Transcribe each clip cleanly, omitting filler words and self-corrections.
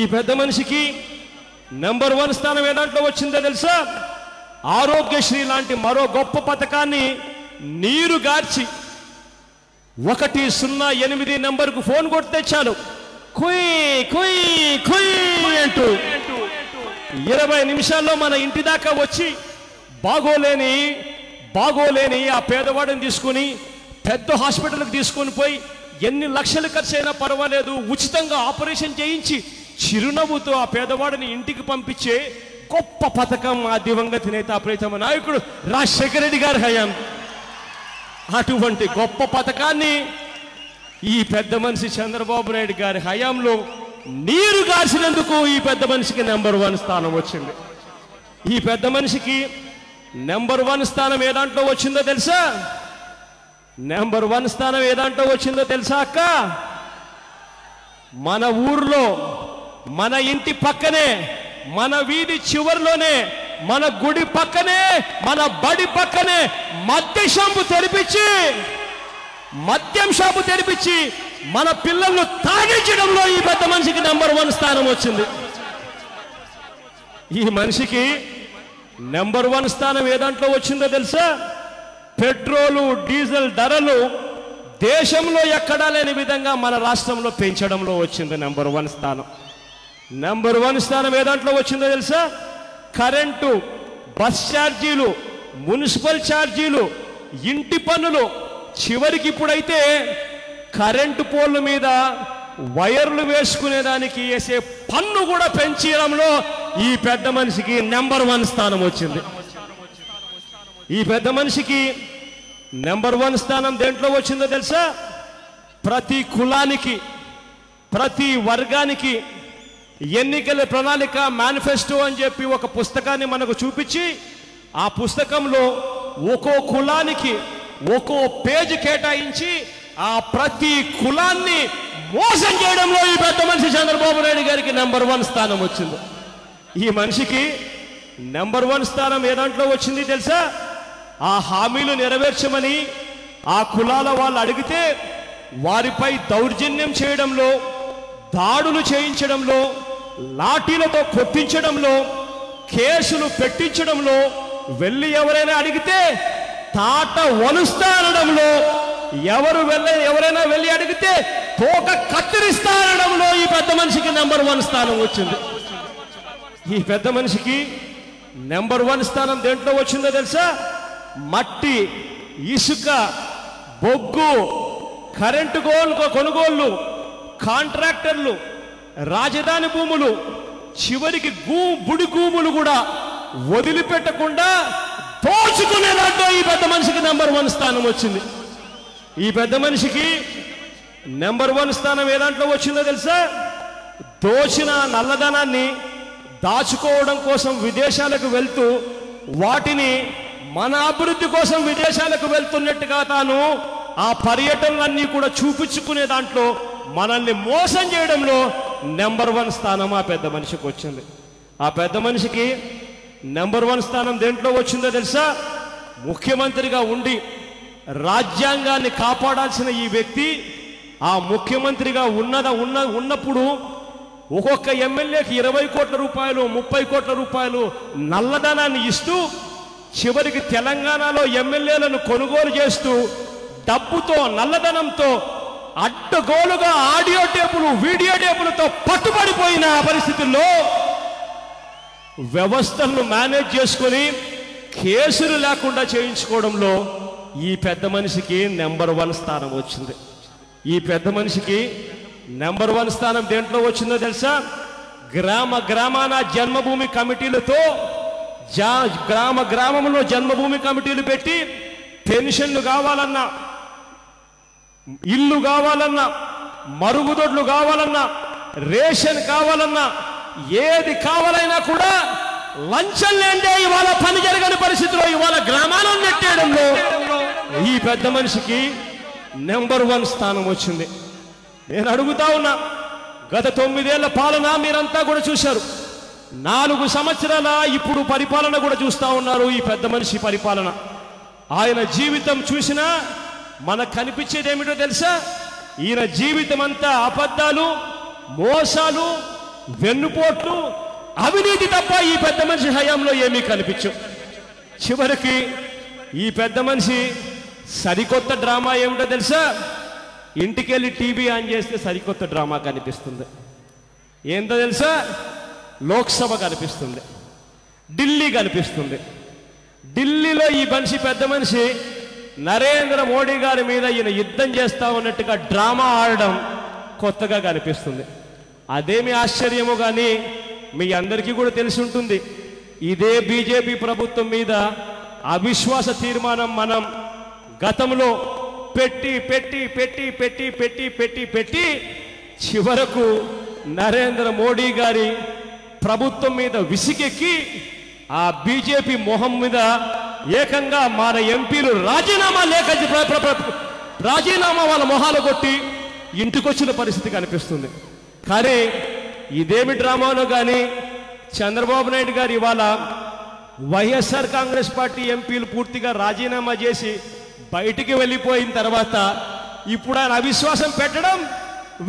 ఈ పెద్ద మనిషికి నెంబర్ 1 స్థానం ఏ దాంట్లో వచ్చిందో తెలుసా? ఆరోగ్యశ్రీ లాంటి మరో గొప్ప పథకాన్ని నీరు గార్చి 108 నెంబర్కు ఫోన్ కొడితే చాలు, కుయ్ కుయ్ కుయ్ అంటూ 20 నిమిషాల్లో మన ఇంటి దాకా వచ్చి బాగోలేని ఆ పేదవాడిని తీసుకుని పెద్ద హాస్పిటల్కి తీసుకొని పోయి ఎన్ని లక్షలు ఖర్చు అయినా పర్వాలేదు ఉచితంగా ఆపరేషన్ చేయించి చిరునవ్వుతో ఆ పేదవాడిని ఇంటికి పంపించే గొప్ప పథకం ఆ దివంగత నేత ప్రీతమ నాయకుడు రాజశేఖర రెడ్డి గారి హయాం. అటువంటి గొప్ప పథకాన్ని ఈ పెద్ద మనిషి చంద్రబాబు నాయుడు గారి హయాంలో నీరు గార్చినందుకు ఈ పెద్ద మనిషికి నెంబర్ 1 స్థానం వచ్చింది. ఈ పెద్ద మనిషికి నెంబర్ 1 స్థానం ఏ దాంట్లో వచ్చిందో తెలుసా? నెంబర్ 1 స్థానం ఏ దాంట్లో వచ్చిందో తెలుసా అక్క? మన ఊర్లో, మన ఇంటి పక్కనే, మన వీధి చివర్లోనే, మన గుడి పక్కనే, మన బడి పక్కనే మద్యం షాపు తెరిపించి మన పిల్లలను తాగించడంలో ఈ పెద్ద మనిషికి నెంబర్ 1 స్థానం వచ్చింది. ఈ మనిషికి నెంబర్ 1 స్థానం ఏ దాంట్లో వచ్చిందో తెలుసా? పెట్రోలు డీజిల్ ధరలు దేశంలో ఎక్కడా లేని విధంగా మన రాష్ట్రంలో పెంచడంలో వచ్చింది నెంబర్ 1 స్థానం. నెంబర్ 1 స్థానం ఏ దాంట్లో వచ్చిందో తెలుసా? కరెంటు, బస్ ఛార్జీలు, మున్సిపల్ ఛార్జీలు, ఇంటి పన్నులు, చివరికి ఇప్పుడైతే కరెంటు పోల్ల మీద వైర్లు వేసుకునేదానికి వేసే పన్ను కూడా పెంచడంలో ఈ పెద్ద మనిషికి నెంబర్ 1 స్థానం వచ్చింది. ఈ పెద్ద మనిషికి నెంబర్ 1 స్థానం దేంట్లో వచ్చిందో తెలుసా? ప్రతి కులానికి, ప్రతి వర్గానికి ఎన్నికల ప్రణాళిక మేనిఫెస్టో అని చెప్పి ఒక పుస్తకాన్ని మనకు చూపించి ఆ పుస్తకంలో ఒక్కో కులానికి ఒక్కో పేజ్ కేటాయించి ఆ ప్రతి కులాన్ని మోసం చేయడంలో ఈ పెద్ద మనిషి చంద్రబాబు నాయుడు గారికి నెంబర్ 1 స్థానం వచ్చింది. ఈ మనిషికి నెంబర్ 1 స్థానం ఏ దాంట్లో వచ్చింది తెలుసా? ఆ హామీలు నెరవేర్చమని ఆ కులాల వాళ్ళు అడిగితే వారిపై దౌర్జన్యం చేయడంలో, దాడులు చేయించడంలో, లాఠీలతో కొట్టించడంలో, కేసులు పెట్టించడంలో, వెళ్ళి ఎవరైనా అడిగితే తాట వలుస్తా అనడంలో, ఎవరైనా వెళ్ళి అడిగితే తోక కత్తిరిస్తా అనడంలో ఈ పెద్ద మనిషికి నెంబర్ 1 స్థానం వచ్చింది. ఈ పెద్ద మనిషికి నెంబర్ 1 స్థానం దేంట్లో వచ్చిందో తెలుసా? మట్టి, ఇసుక, బొగ్గు, కరెంటు కొనుగోళ్లు, కాంట్రాక్టర్లు, రాజధాని భూములు, చివరికి బుడి భూములు కూడా వదిలిపెట్టకుండా దోచుకునే దాంట్లో ఈ పెద్ద మనిషికి నెంబర్ 1 స్థానం వచ్చింది. ఈ పెద్ద మనిషికి నెంబర్ 1 స్థానం ఏ దాంట్లో వచ్చిందో తెలుసా? దోచిన నల్లధనాన్ని దాచుకోవడం కోసం విదేశాలకు వెళ్తూ వాటిని మన అభివృద్ధి కోసం విదేశాలకు వెళ్తున్నట్టుగా తాను ఆ పర్యటనలన్నీ కూడా చూపించుకునే దాంట్లో మనల్ని మోసం చేయడంలో నెంబర్ 1 స్థానం ఆ పెద్ద మనిషికి వచ్చింది. ఆ పెద్ద మనిషికి నెంబర్ 1 స్థానం దేంట్లో వచ్చిందో తెలుసా? ముఖ్యమంత్రిగా ఉండి రాజ్యాంగాన్ని కాపాడాల్సిన ఈ వ్యక్తి ఆ ముఖ్యమంత్రిగా ఉన్నప్పుడు ఒక్కొక్క ఎమ్మెల్యేకి 20 కోట్ల రూపాయలు, 30 కోట్ల రూపాయలు నల్లధనాన్ని ఇస్తూ చివరికి తెలంగాణలో ఎమ్మెల్యేలను కొనుగోలు చేస్తూ డబ్బుతో, నల్లధనంతో అడ్డగోలుగా ఆడియో టేపులు, వీడియో టేపులతో పట్టుబడిపోయిన పరిస్థితుల్లో వ్యవస్థలను మేనేజ్ చేసుకొని కేసులు లేకుండా చేయించుకోవడంలో ఈ పెద్ద మనిషికి నెంబర్ 1 స్థానం వచ్చింది. ఈ పెద్ద మనిషికి నెంబర్ 1 స్థానం దేంట్లో వచ్చిందో తెలుసా? గ్రామాన జన్మభూమి కమిటీలతో గ్రామంలో జన్మభూమి కమిటీలు పెట్టి పెన్షన్లు కావాలన్నా, ఇల్లు కావాలన్నా, మరుగుదొడ్లు కావాలన్నా, రేషన్ కావాలన్నా, ఏది కావాలైనా కూడా లంచం లేందే ఇవాళ పని జరగని పరిస్థితిలో ఇవాళ గ్రామాలను నెట్టేయడంలో ఈ పెద్ద మనిషికి నెంబర్ 1 స్థానం వచ్చింది. నేను అడుగుతా ఉన్నా, గత 9 ఏళ్ల పాలన మీరంతా కూడా చూశారు. 4 సంవత్సరాల ఇప్పుడు పరిపాలన కూడా చూస్తా ఉన్నారు. ఈ పెద్ద మనిషి పరిపాలన ఆయన జీవితం చూసినా మనకు కనిపించేది ఏమిటో తెలుసా? ఈయన జీవితం అంతా అబద్ధాలు, మోసాలు, వెన్నుపోట్లు, అవినీతి తప్ప ఈ పెద్ద మనిషి హయాంలో ఏమీ కనిపించవు. చివరికి ఈ పెద్ద మనిషి సరికొత్త డ్రామా ఏమిటో తెలుసా? ఇంటికెళ్ళి టీవీ ఆన్ చేస్తే సరికొత్త డ్రామా కనిపిస్తుంది. ఏంటో తెలుసా? లోక్సభ కనిపిస్తుంది, ఢిల్లీ కనిపిస్తుంది. ఢిల్లీలో ఈ మనిషి పెద్ద మనిషి నరేంద్ర మోడీ గారి మీద ఈయన యుద్ధం చేస్తా ఉన్నట్టుగా డ్రామా ఆడడం కొత్తగా కనిపిస్తుంది. అదేమి ఆశ్చర్యమో కానీ మీ అందరికీ కూడా తెలిసి ఉంటుంది. ఇదే బీజేపీ ప్రభుత్వం మీద అవిశ్వాస తీర్మానం మనం గతంలో పెట్టి పెట్టి పెట్టి పెట్టి పెట్టి పెట్టి పెట్టి చివరకు నరేంద్ర మోడీ గారి ప్రభుత్వం మీద విసిగెక్కి ఆ బీజేపీ మొహం మీద ఏకంగా మన ఎంపీలు రాజీనామా వాళ్ళ మొహాలు కొట్టి ఇంటికొచ్చిన పరిస్థితి కనిపిస్తుంది. కానీ ఇదేమి డ్రామానో కానీ చంద్రబాబు నాయుడు గారు ఇవాళ వైఎస్ఆర్ కాంగ్రెస్ పార్టీ ఎంపీలు పూర్తిగా రాజీనామా చేసి బయటికి వెళ్ళిపోయిన తర్వాత ఇప్పుడు ఆయన అవిశ్వాసం పెట్టడం,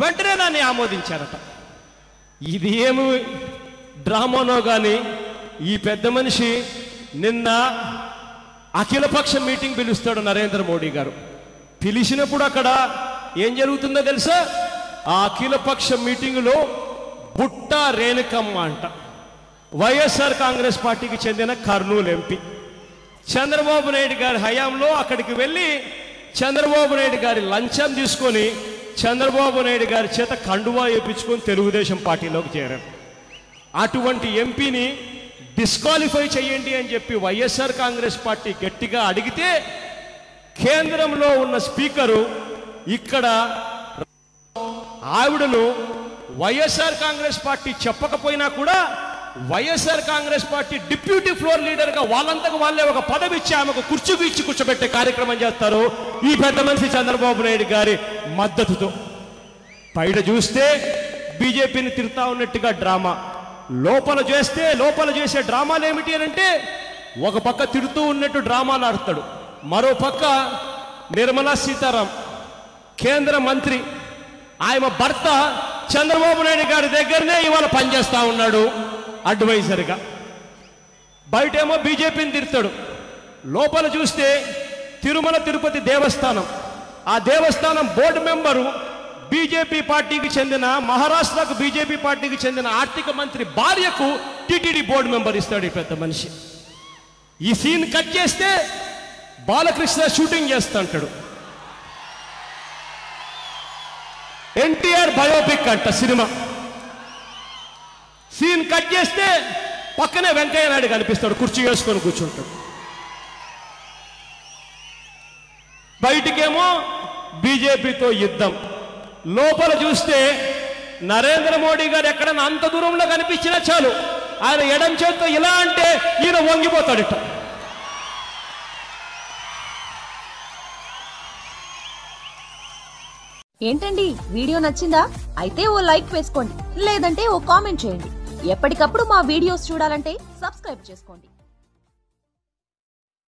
వెంటనే దాన్ని ఆమోదించారట. ఇది ఏమి డ్రామానో కానీ ఈ పెద్ద మనిషి నిన్న అఖిలపక్ష మీటింగ్ పిలుస్తాడు నరేంద్ర మోడీ గారు. పిలిచినప్పుడు అక్కడ ఏం జరుగుతుందో తెలుసా? ఆ అఖిలపక్ష మీటింగులో బుట్ట రేణుకమ్మ అంట, వైఎస్ఆర్ కాంగ్రెస్ పార్టీకి చెందిన కర్నూలు ఎంపీ, చంద్రబాబు నాయుడు గారి హయాంలో అక్కడికి వెళ్ళి చంద్రబాబు నాయుడు గారి లంచం తీసుకొని చంద్రబాబు నాయుడు గారి చేత కండువా వేయించుకొని తెలుగుదేశం పార్టీలోకి చేరారు. అటువంటి ఎంపీని డిస్క్వాలిఫై చేయండి అని చెప్పి వైఎస్ఆర్ కాంగ్రెస్ పార్టీ గట్టిగా అడిగితే కేంద్రంలో ఉన్న స్పీకరు ఇక్కడ ఆవిడను వైఎస్ఆర్ కాంగ్రెస్ పార్టీ చెప్పకపోయినా కూడా YSR Congress party deputy floor లీడర్గా వాళ్ళంతకు వాళ్ళే ఒక పదవి ఇచ్చి ఆమెకు కుర్చీ ఇచ్చి కూర్చోబెట్టే కార్యక్రమం చేస్తారు ఈ పెద్ద మనిషి చంద్రబాబు నాయుడు గారి మద్దతుతో. బయట చూస్తే బీజేపీని తిరుగుతా ఉన్నట్టుగా డ్రామా, లోపల చేసే డ్రామాలు ఏమిటి అని అంటే ఒక పక్క తిడుతూ ఉన్నట్టు డ్రామాలు ఆడతాడు, మరో పక్క నిర్మలా సీతారాం కేంద్ర మంత్రి ఆయన భర్త చంద్రబాబు నాయుడు గారి దగ్గరనే ఇవాళ పనిచేస్తా ఉన్నాడు అడ్వైజర్గా. బయటేమో బీజేపీని తిడతాడు, లోపల చూస్తే తిరుమల తిరుపతి దేవస్థానం, ఆ దేవస్థానం బోర్డు మెంబరు బీజేపీ పార్టీకి చెందిన, మహారాష్ట్రకు బీజేపీ పార్టీకి చెందిన ఆర్థిక మంత్రి భార్యకు టీటీడీ బోర్డు మెంబర్ ఇస్తాడు ఈ పెద్ద మనిషి. ఈ సీన్ కట్ చేస్తే బాలకృష్ణ షూటింగ్ చేస్తా అంటాడు, ఎన్టీఆర్ బయోపిక్ అంట సినిమా. సీన్ కట్ చేస్తే పక్కనే వెంకయ్య నాయుడు కనిపిస్తాడు, కుర్చీ వేసుకొని కూర్చుంటాడు. బయటికేమో బీజేపీతో యుద్ధం, లోపల చూస్తే నరేంద్ర మోడీ గారు ఎక్కడన్నా అంత దూరంలో కనిపించినా చాలు ఆయన ఎడం చేత్తో ఇలా అంటే ఈయన వంగిపోతాడట. ఏంటండి వీడియో నచ్చిందా? అయితే ఓ లైక్ వేసుకోండి, లేదంటే ఓ కామెంట్ చేయండి. ఎప్పటికప్పుడు మా వీడియోస్ చూడాలంటే సబ్స్క్రైబ్ చేసుకోండి.